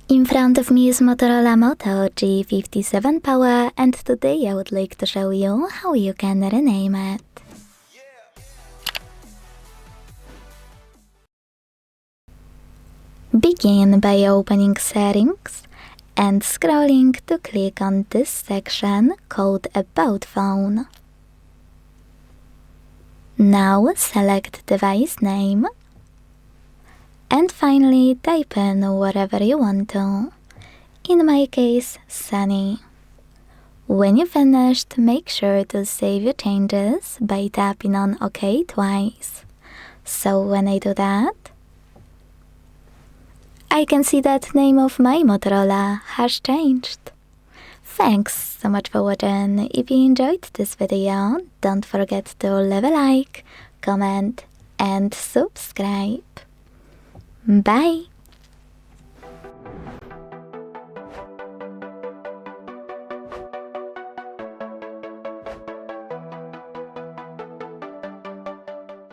In front of me is Motorola Moto G57 Power, and today I would like to show you how you can rename it. Begin by opening Settings and scrolling to click on this section called About Phone. Now select device name and finally type in whatever you want to. In my case, Sunny. When you finished, make sure to save your changes by tapping on OK twice. So when I do that, I can see that name of my Motorola has changed. Thanks so much for watching. If you enjoyed this video, don't forget to leave a like, comment and subscribe. Bye!